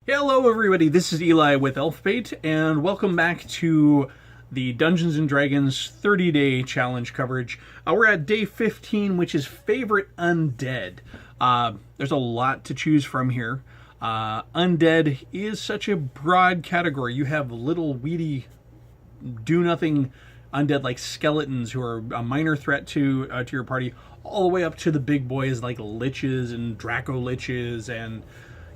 Hello everybody, this is Eli with Elfbait, and welcome back to the Dungeons & Dragons 30-day challenge coverage. We're at day 15, which is Favorite Undead. There's a lot to choose from here. Undead is such a broad category. You have little weedy, do-nothing undead like skeletons who are a minor threat to your party, all the way up to the big boys like liches and Draco liches and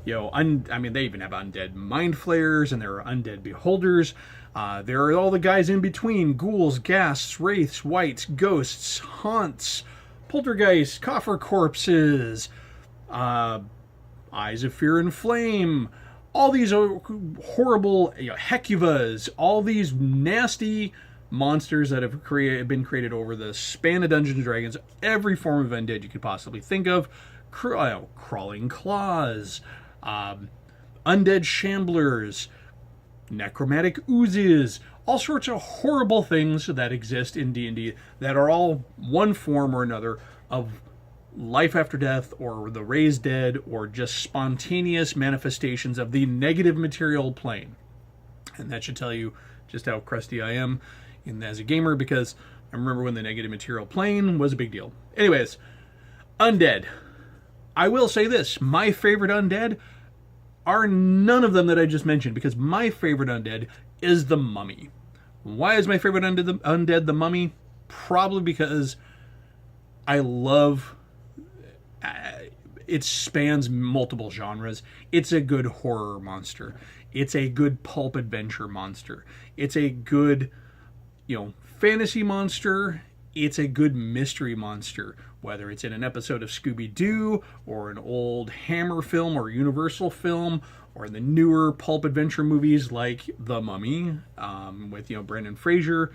they even have undead mind flayers, and there are undead beholders. There are all the guys in between: ghouls, ghasts, wraiths, wights, ghosts, haunts, poltergeists, coffer corpses, eyes of fear and flame. All these horrible hecuvas, all these nasty monsters that have been created over the span of Dungeons and Dragons. Every form of undead you could possibly think of. Crawling claws. Undead shamblers, necromantic oozes, all sorts of horrible things that exist in D&D that are all one form or another of life after death, or the raised dead, or just spontaneous manifestations of the negative material plane. And that should tell you just how crusty I am as a gamer, because I remember when the negative material plane was a big deal. Anyways, undead. I will say this, my favorite undead are none of them that I just mentioned, because my favorite undead is the mummy. Why is my favorite undead the mummy? Probably because I love... it spans multiple genres. It's a good horror monster. It's a good pulp adventure monster. It's a good, fantasy monster. It's a good mystery monster, whether it's in an episode of Scooby-Doo, or an old Hammer film or Universal film, or in the newer pulp adventure movies like The Mummy, with Brendan Fraser.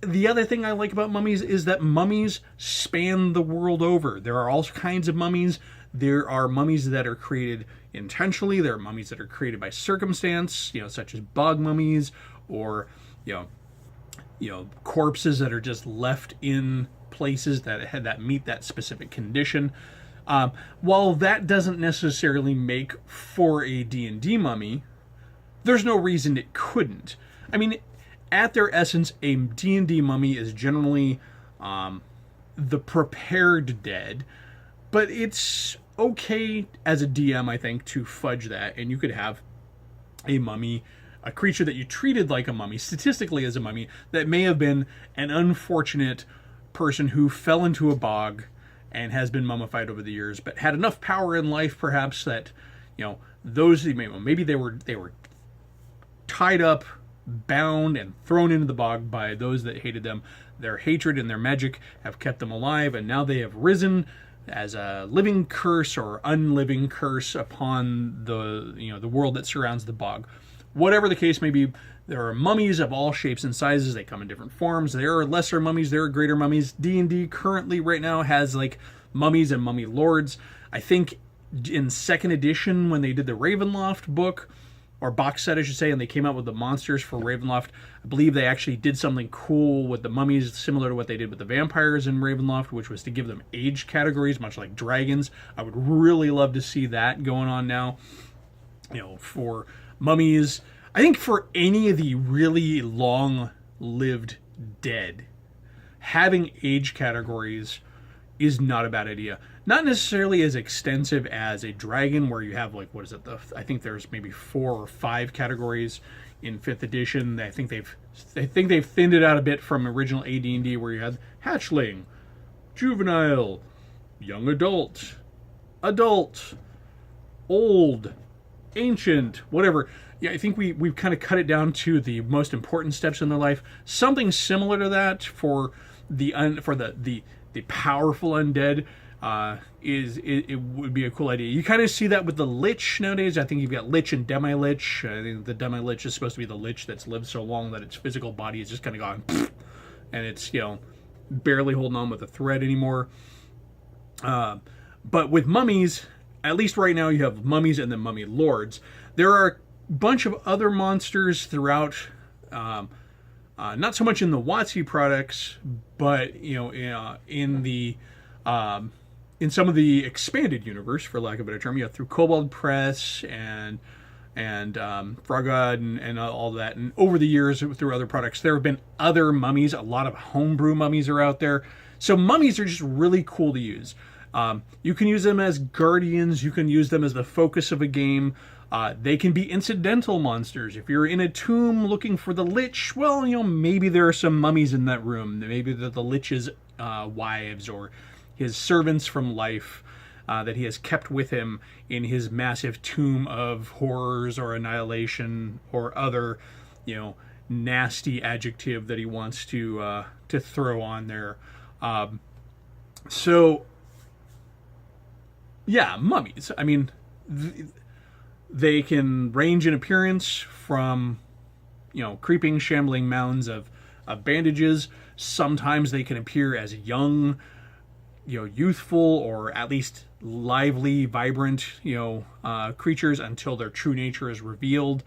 The other thing I like about mummies is that mummies span the world over. There are all kinds of mummies. There are mummies that are created intentionally. There are mummies that are created by circumstance, such as bog mummies, or corpses that are just left in places that meet that specific condition. While that doesn't necessarily make for a D&D mummy, there's no reason it couldn't. I mean, at their essence, a D&D mummy is generally the prepared dead, but it's okay as a DM, I think, to fudge that, and you could have a mummy, a creature that you treated like a mummy, statistically as a mummy, that may have been an unfortunate person who fell into a bog and has been mummified over the years, but had enough power in life, perhaps, that maybe they were tied up, bound, and thrown into the bog by those that hated them. Their hatred and their magic have kept them alive, and now they have risen as a living curse or unliving curse upon the world that surrounds the bog. Whatever the case may be, there are mummies of all shapes and sizes. They come in different forms. There are lesser mummies. There are greater mummies. D&D currently right now has mummies and mummy lords. I think in 2nd edition, when they did the Ravenloft book, or box set I should say, and they came out with the monsters for Ravenloft, I believe they actually did something cool with the mummies, similar to what they did with the vampires in Ravenloft, which was to give them age categories, much like dragons. I would really love to see that going on now. For mummies, I think for any of the really long-lived dead, having age categories is not a bad idea. Not necessarily as extensive as a dragon, where you have I think there's maybe 4 or 5 categories in 5th edition. I think they've thinned it out a bit from original AD&D, where you had hatchling, juvenile, young adult, old, ancient, whatever. Yeah, I think we've kind of cut it down to the most important steps in their life. Something similar to that for the powerful undead it would be a cool idea. You kind of see that with the Lich nowadays. I think you've got Lich and Demi-Lich. I think the Demi-Lich is supposed to be the Lich that's lived so long that its physical body is just kind of gone, and it's barely holding on with a thread anymore. But with mummies, at least right now, you have mummies and then mummy lords. There are a bunch of other monsters throughout, not so much in the WotC products, but in the in some of the expanded universe, for lack of a better term, through Kobold Press and Frogod and all that. And over the years, through other products, there have been other mummies. A lot of homebrew mummies are out there. So mummies are just really cool to use. You can use them as guardians. You can use them as the focus of a game. They can be incidental monsters. If you're in a tomb looking for the Lich, well, maybe there are some mummies in that room. Maybe they're the Lich's wives or his servants from life that he has kept with him in his massive tomb of horrors or annihilation or other, nasty adjective that he wants to throw on there. So, yeah, mummies. I mean, they can range in appearance from, creeping, shambling mounds of bandages. Sometimes they can appear as young, youthful, or at least lively, vibrant, creatures until their true nature is revealed.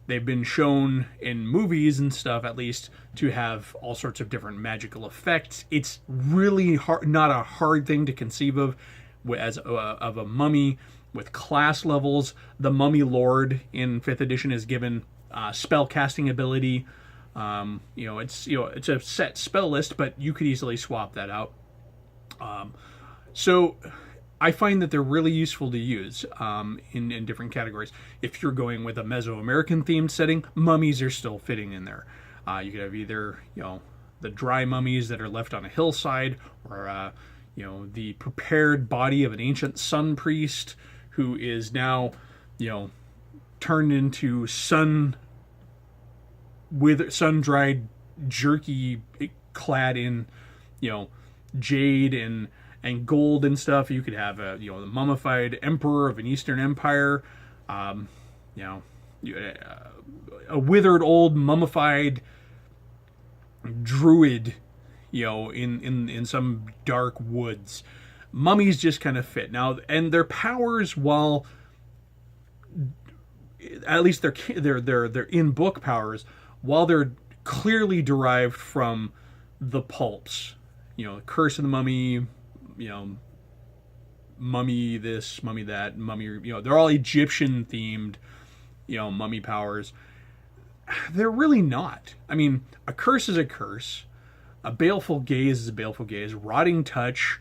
They've been shown in movies and stuff, at least, to have all sorts of different magical effects. It's really not a hard thing to conceive of as of a mummy with class levels. The Mummy Lord in 5th edition is given spell casting ability. It's a set spell list, but you could easily swap that out. So I find that they're really useful to use in different categories. If you're going with a Mesoamerican themed setting, mummies are still fitting in there. You could have either, the dry mummies that are left on a hillside, or, the prepared body of an ancient sun priest who is now, turned into sun-dried jerky clad in, jade and gold and stuff. You could have the mummified emperor of an Eastern Empire, a withered old mummified druid, in some dark woods. Mummies just kind of fit now, and their powers, while at least their in-book powers, while they're clearly derived from the pulps, Curse of the Mummy, mummy this, mummy that, mummy, they're all Egyptian themed, mummy powers. They're really not. I mean, a curse is a curse. A baleful gaze is a baleful gaze. Rotting touch,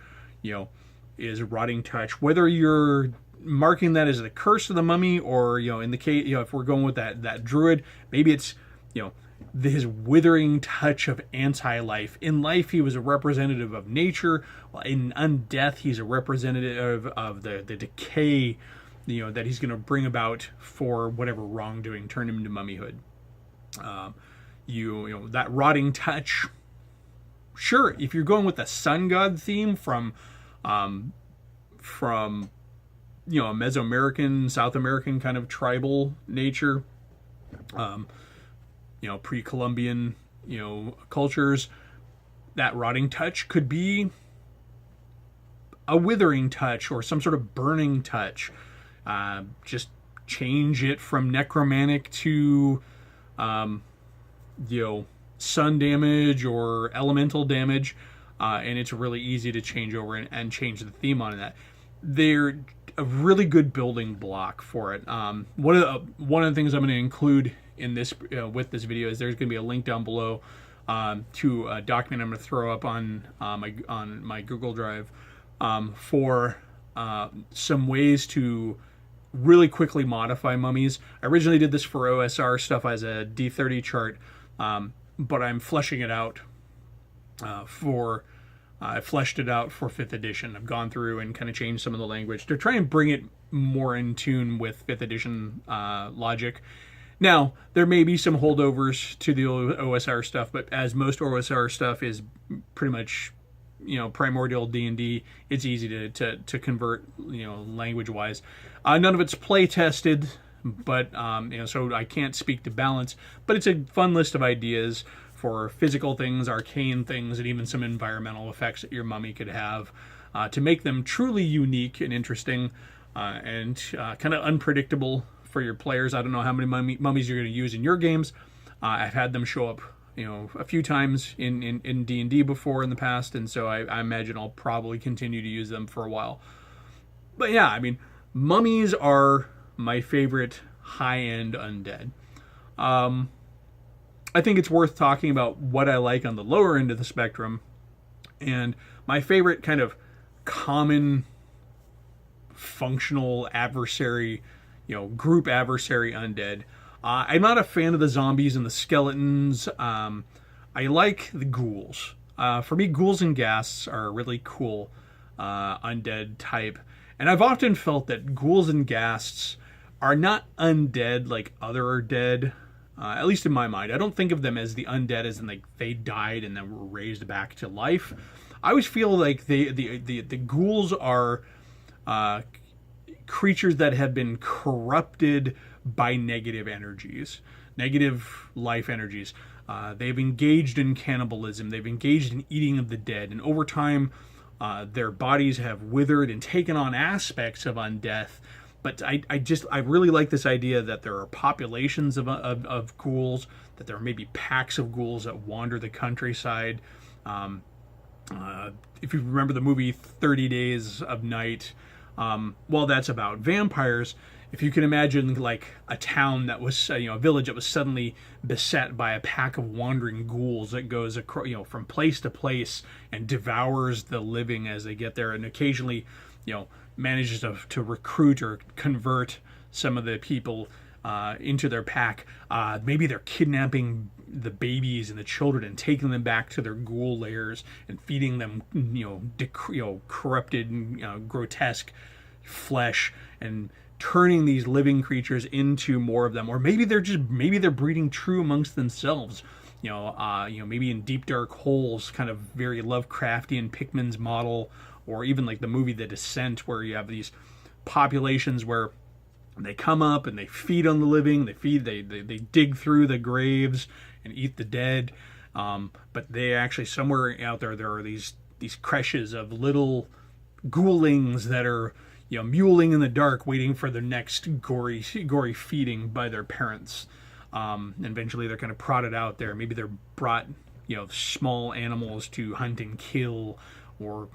is rotting touch. Whether you're marking that as the curse of the mummy, or, in the case, if we're going with that druid, maybe it's, his withering touch of anti-life. In life, he was a representative of nature. In Undeath, he's a representative of the decay, that he's going to bring about for whatever wrongdoing, turn him into mummyhood. That rotting touch. Sure, if you're going with the sun god theme from a Mesoamerican, South American kind of tribal nature, pre-Columbian, cultures, that rotting touch could be a withering touch or some sort of burning touch. Just change it from necromantic to, sun damage or elemental damage, and it's really easy to change over and change the theme on that. They're a really good building block for it. One of the things I'm going to include in this with this video is there's going to be a link down below to a document I'm going to throw up on my Google Drive for some ways to really quickly modify mummies. I originally did this for OSR stuff as a D30 chart, but I'm fleshing it out I fleshed it out for 5th edition. I've gone through and kind of changed some of the language to try and bring it more in tune with 5th edition logic. Now, there may be some holdovers to the OSR stuff, but as most OSR stuff is pretty much, primordial D&D, it's easy to convert, language-wise. None of it's play-tested, but, so I can't speak to balance, but it's a fun list of ideas for physical things, arcane things, and even some environmental effects that your mummy could have to make them truly unique and interesting and kind of unpredictable for your players. I don't know how many mummies you're going to use in your games. I've had them show up a few times in D&D before in the past, and so I imagine I'll probably continue to use them for a while. But yeah, I mean, mummies are my favorite high-end undead. I think it's worth talking about what I like on the lower end of the spectrum, and my favorite kind of common functional adversary, group adversary undead. I'm not a fan of the zombies and the skeletons. I like the ghouls. For me, ghouls and ghasts are a really cool undead type. And I've often felt that ghouls and ghasts are not undead like other dead, at least in my mind. I don't think of them as the undead as in like they died and then were raised back to life. I always feel like the ghouls are creatures that have been corrupted by negative energies, negative life energies. They've engaged in cannibalism. They've engaged in eating of the dead. And over time, their bodies have withered and taken on aspects of undeath. But I really like this idea that there are populations of ghouls, that there are maybe packs of ghouls that wander the countryside. If you remember the movie 30 Days of Night, well, that's about vampires. If you can imagine like a town that was, a village that was suddenly beset by a pack of wandering ghouls that goes, from place to place and devours the living as they get there, and occasionally, manages to recruit or convert some of the people into their pack. Maybe they're kidnapping the babies and the children and taking them back to their ghoul lairs and feeding them, corrupted and grotesque flesh, and turning these living creatures into more of them. Or maybe they're breeding true amongst themselves. Maybe in deep dark holes, kind of very Lovecraftian Pickman's model, or even like the movie The Descent, where you have these populations where they come up and they feed on the living, they dig through the graves and eat the dead. But they actually, somewhere out there are these creches of little ghoulings that are, mewling in the dark, waiting for their next gory feeding by their parents. And eventually they're kind of prodded out there. Maybe they're brought, small animals to hunt and kill, or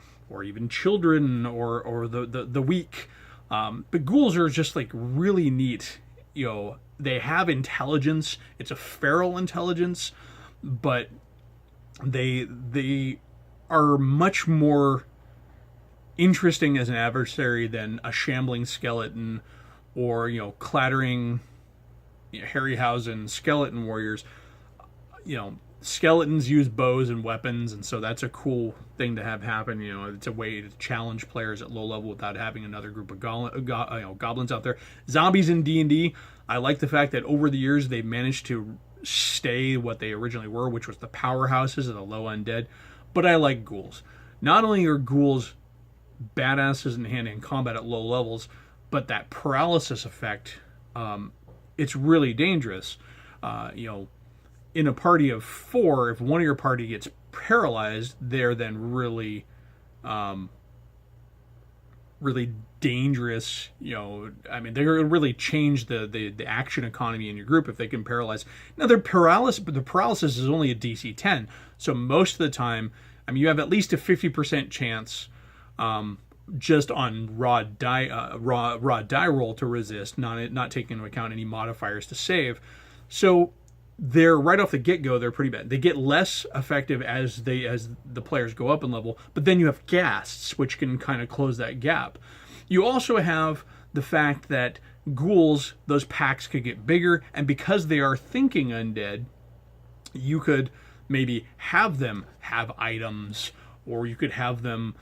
even children, or the weak. But ghouls are just like really neat. They have intelligence. It's a feral intelligence, but they are much more interesting as an adversary than a shambling skeleton, or clattering Harryhausen skeleton warriors. Skeletons use bows and weapons, and so that's a cool thing to have happen. It's a way to challenge players at low level without having another group of goblins out there. Zombies in D&D, I like the fact that over the years they've managed to stay what they originally were, which was the powerhouses of the low undead. But I like ghouls. Not only are ghouls badasses in hand-to-hand combat at low levels, but that paralysis effect, it's really dangerous. In a party of 4, if one of your party gets paralyzed, they're then really dangerous. They're going to really change the action economy in your group if they can paralyze. Now, the paralysis is only a DC 10, so most of the time, you have at least a 50% chance, just on raw die roll to resist, not taking into account any modifiers to save. So they're right off the get-go, they're pretty bad. They get less effective as the players go up in level, but then you have ghasts, which can kind of close that gap. You also have the fact that ghouls, those packs could get bigger, and because they are thinking undead, you could maybe have them have items, or you could have them,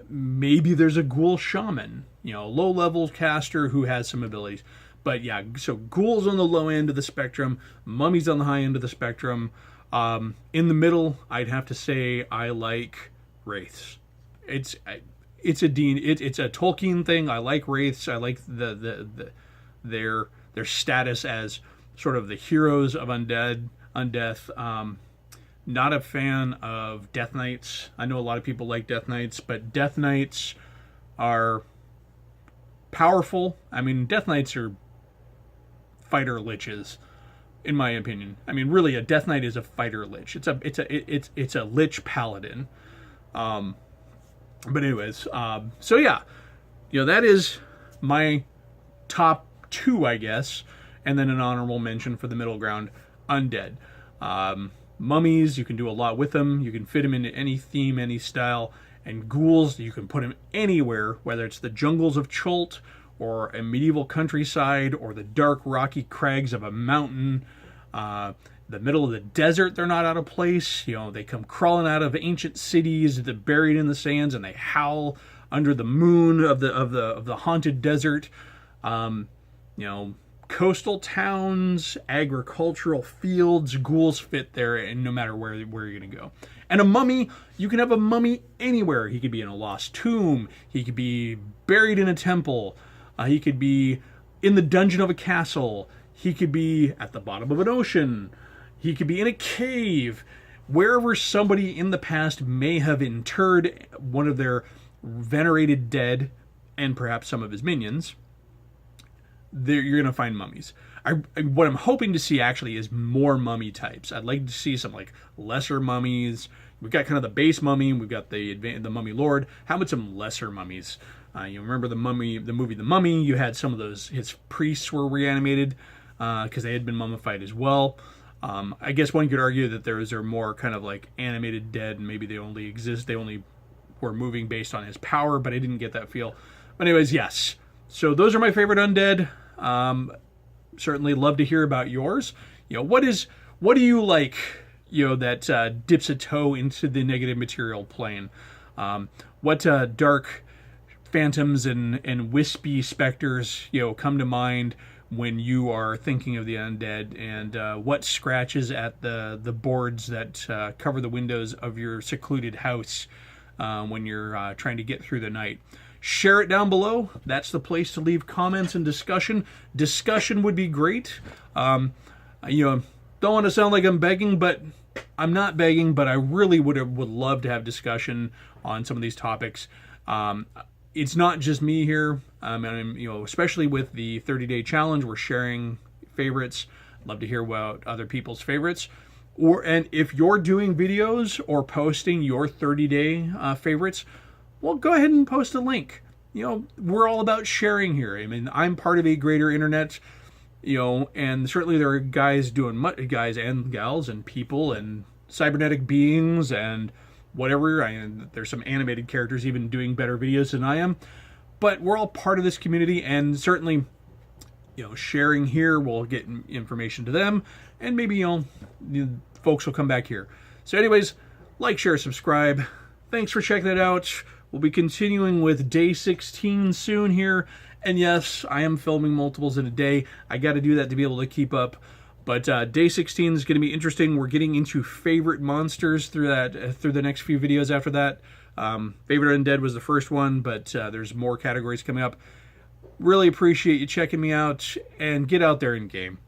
maybe there's a ghoul shaman, low-level caster who has some abilities. But yeah, so ghouls on the low end of the spectrum, mummies on the high end of the spectrum. In the middle, I'd have to say I like wraiths. It's a Tolkien thing. I like wraiths. I like their status as sort of the heroes of undeath. Not a fan of Death Knights. I know a lot of people like Death Knights, but Death Knights are powerful. Death Knights are fighter liches, in my opinion. I mean, really, a Death Knight is a fighter lich. It's a lich paladin. But anyways, so yeah, that is my top 2, I guess, and then an honorable mention for the middle ground, Undead. Mummies, you can do a lot with them. You can fit them into any theme, any style. And ghouls, you can put them anywhere, whether it's the jungles of Chult, or a medieval countryside, or the dark rocky crags of a mountain, the middle of the desert. They're not out of place. They come crawling out of ancient cities, they're buried in the sands, and they howl under the moon of the haunted desert. Coastal towns, agricultural fields, ghouls fit there, and no matter where you're gonna go. And a mummy, you can have a mummy anywhere. He could be in a lost tomb. He could be buried in a temple. He could be in the dungeon of a castle. He could be at the bottom of an ocean. He could be in a cave. Wherever somebody in the past may have interred one of their venerated dead, and perhaps some of his minions, you're going to find mummies. What I'm hoping to see actually is more mummy types. I'd like to see some like lesser mummies. We've got kind of the base mummy. We've got the mummy lord. How about some lesser mummies? You remember the movie The Mummy? You had some of those. His priests were reanimated because they had been mummified as well. I guess one could argue that there are more kind of like animated dead, and maybe they only were moving based on his power, but I didn't get that feel. But anyways, yes. So those are my favorite undead. Certainly love to hear about yours. What do you like, that dips a toe into the negative material plane? What dark phantoms and wispy specters, come to mind when you are thinking of the undead, and what scratches at the boards that cover the windows of your secluded house when you're trying to get through the night? Share it down below. That's the place to leave comments and discussion. Discussion would be great. Don't want to sound like I'm begging, but I'm not begging, but I really would love to have discussion on some of these topics. It's not just me here. Especially with the 30-day challenge, we're sharing favorites. Love to hear about other people's favorites. And if you're doing videos or posting your 30-day favorites, well, go ahead and post a link. We're all about sharing here. I mean, I'm part of a greater internet, and certainly there are guys and gals and people and cybernetic beings and whatever. There's some animated characters even doing better videos than I am. But we're all part of this community, and certainly, sharing here will get information to them, and maybe, folks will come back here. So anyways, like, share, subscribe. Thanks for checking it out. We'll be continuing with day 16 soon here. And yes, I am filming multiples in a day. I got to do that to be able to keep up. But day 16 is going to be interesting. We're getting into favorite monsters through the next few videos after that. Favorite Undead was the first one, but there's more categories coming up. Really appreciate you checking me out, and get out there in game.